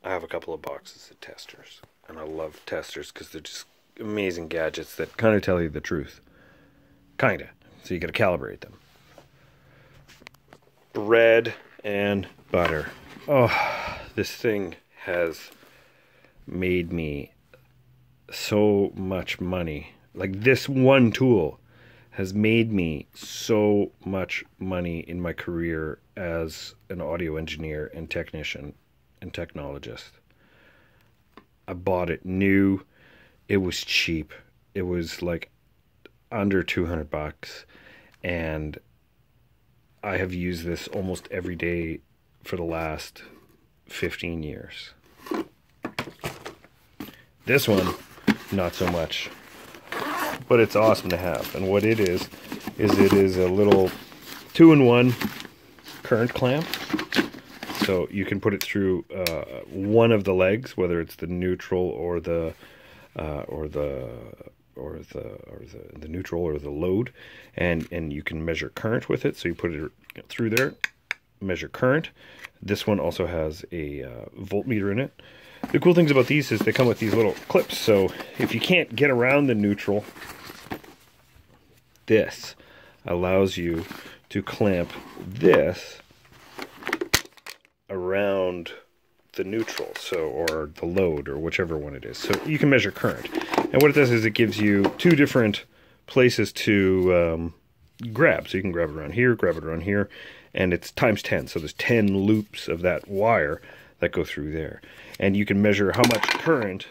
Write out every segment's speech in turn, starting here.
I have a couple of boxes of testers, and I love testers because they're just amazing gadgets that kind of tell you the truth. Kinda. So you gotta calibrate them. Bread and butter. Oh, this thing has made me so much money. Like, this one tool has made me so much money in my career as an audio engineer and technician and technologist. I bought it new. It was cheap. It was like under 200 bucks, and I have used this almost every day for the last 15 years. This one, not so much, but it's awesome to have. And what it is it is a little 2-in-1 current clamp. So you can put it through one of the legs, whether it's the neutral or the neutral or the load, and you can measure current with it. So you put it through there, measure current. This one also has a voltmeter in it. The cool things about these is they come with these little clips, so if you can't get around the neutral, this allows you to clamp this around the neutral, so, or the load, or whichever one it is. So you can measure current. And what it does is it gives you two different places to grab. So you can grab it around here, and it's times 10. So there's 10 loops of that wire that go through there. And you can measure how much current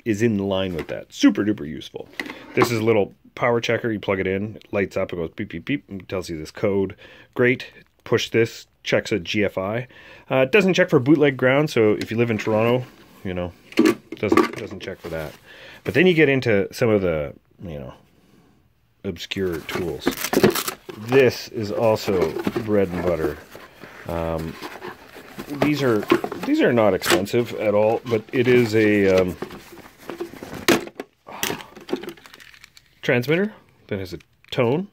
is in line with that. Super duper useful. This is a little power checker. You plug it in, it lights up, it goes beep, beep, beep, and tells you this code. Great. Push this, checks a GFI. It doesn't check for bootleg ground, so if you live in Toronto, you know, doesn't check for that. But then you get into some of the, you know, obscure tools. This is also bread and butter. These are not expensive at all, but it is a transmitter that has a tone,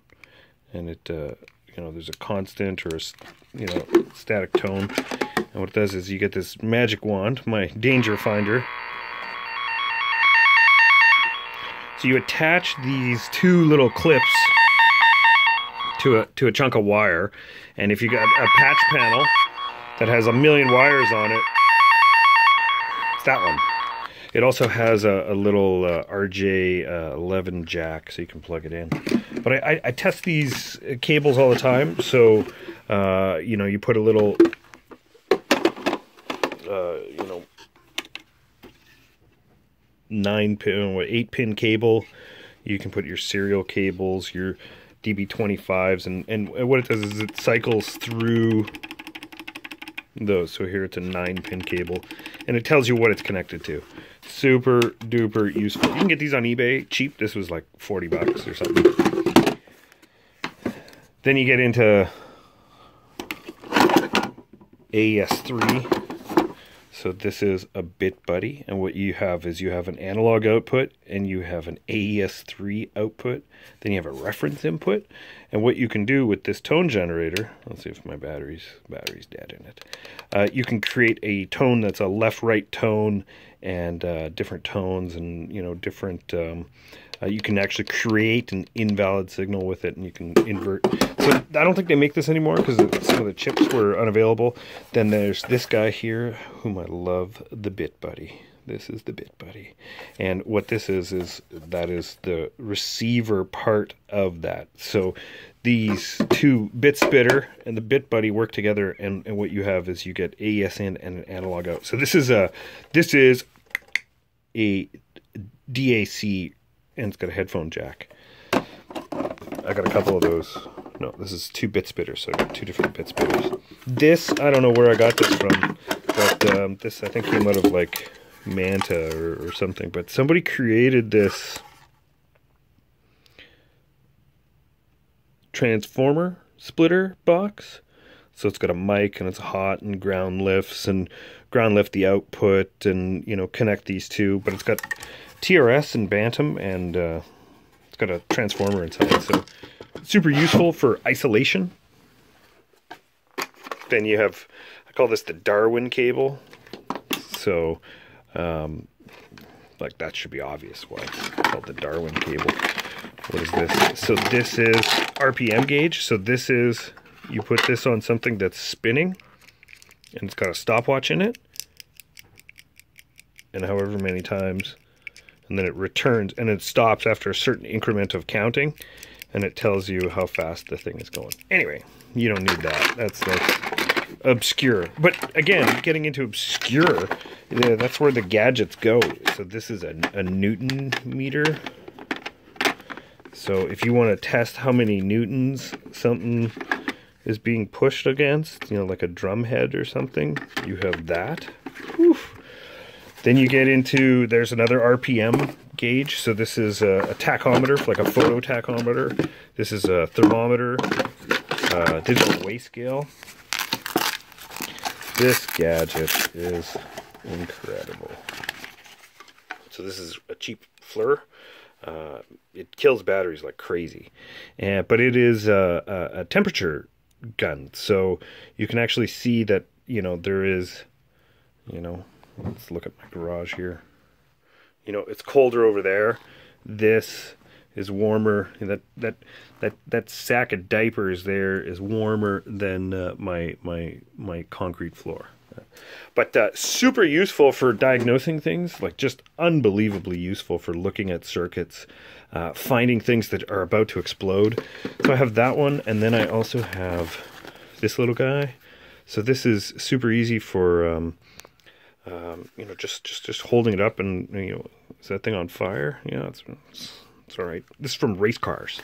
and it you know, there's a constant or a, you know, static tone. And what it does is you get this magic wand, my danger finder. So you attach these two little clips to a chunk of wire, and if you got a patch panel that has a million wires on it, it's that one. It also has a little RJ11 jack, so you can plug it in. But I test these cables all the time, so you know, you put a little you know, 9-pin or 8-pin cable. You can put your serial cables, your DB25s, and what it does is it cycles through those. So here it's a 9-pin cable, and it tells you what it's connected to. Super duper useful. You can get these on eBay cheap. This was like 40 bucks or something. Then you get into AES3. So this is a bit buddy, and what you have is you have an analog output and you have an AES3 output. Then you have a reference input, and what you can do with this tone generator, let's see if my battery's dead in it. You can create a tone that's a left-right tone, and different tones, and you know, different. You can actually create an invalid signal with it, and you can invert. So I don't think they make this anymore because some of the chips were unavailable. Then there's this guy here, whom I love, the Bit Buddy. This is the Bit Buddy, and what this is that is the receiver part of that. So these two, Bit Spitter and the Bit Buddy, work together, and what you have is you get AES in and an analog out. So this is a DAC, and it's got a headphone jack. I got a couple of those. No, this is two Bit Spitters, so I got two different Bit Spitters. This, I don't know where I got this from, but this I think came out of like Manta or something. But somebody created this transformer splitter box. So it's got a mic, and it's hot, and ground lifts, and ground lift the output, and you know, connect these two. But it's got TRS and Bantam, and it's got a transformer inside. So super useful for isolation. Then you have a call this the Darwin cable. So, like that should be obvious why it's called the Darwin cable. What is this? So this is RPM gauge. So this is, you put this on something that's spinning, and it's got a stopwatch in it, and however many times, and then it returns, and it stops after a certain increment of counting, and it tells you how fast the thing is going. Anyway, you don't need that. That's obscure. But again, getting into obscure, yeah, that's where the gadgets go. So this is a Newton meter. So if you want to test how many newtons something is being pushed against, you know, like a drum head or something, you have that. Oof. Then you get into, there's another RPM gauge. So this is a tachometer, like a photo tachometer. This is a thermometer, digital weigh scale. This gadget is incredible. So this is a cheap FLIR. It kills batteries like crazy, but it is a temperature gun. So you can actually see that, you know, there is, you know, let's look at my garage here. You know, it's colder over there. This is warmer. That sack of diapers there is warmer than my concrete floor. But super useful for diagnosing things, like just unbelievably useful for looking at circuits, finding things that are about to explode. So I have that one, and then I also have this little guy. So this is super easy for you know, just holding it up, and, you know, is that thing on fire? Yeah, it's all right. This is from race cars.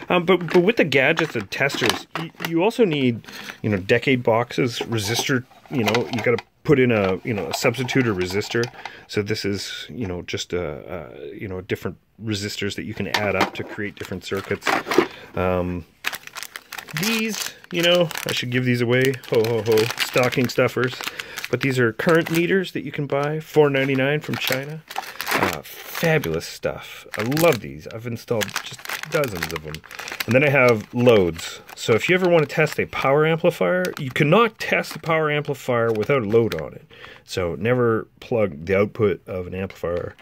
But with the gadgets and testers, you also need, you know, decade boxes, resistor. You know, you got to put in a, you know, a substitutor resistor. So this is, you know, just you know, different resistors that you can add up to create different circuits. These, you know, I should give these away. Ho ho ho, stocking stuffers. But these are current meters that you can buy, $4.99 from China. Fabulous stuff. I love these. I've installed just dozens of them. And then I have loads. So if you ever want to test a power amplifier, you cannot test a power amplifier without a load on it. So never plug the output of an amplifier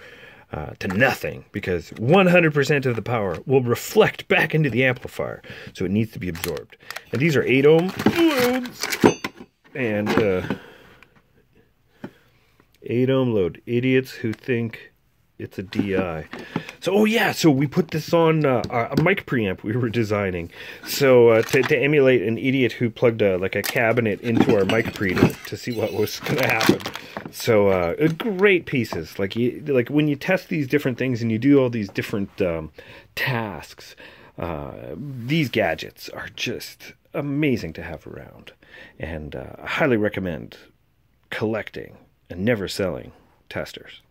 to nothing, because 100% of the power will reflect back into the amplifier. So it needs to be absorbed. And these are 8 ohm loads. And 8 ohm load. Idiots who think it's a DI. So, oh yeah, so we put this on a mic preamp we were designing. So to emulate an idiot who plugged like a cabinet into our mic preamp to see what was going to happen. So great pieces. Like when you test these different things and you do all these different tasks, these gadgets are just amazing to have around. And I highly recommend collecting and never selling testers.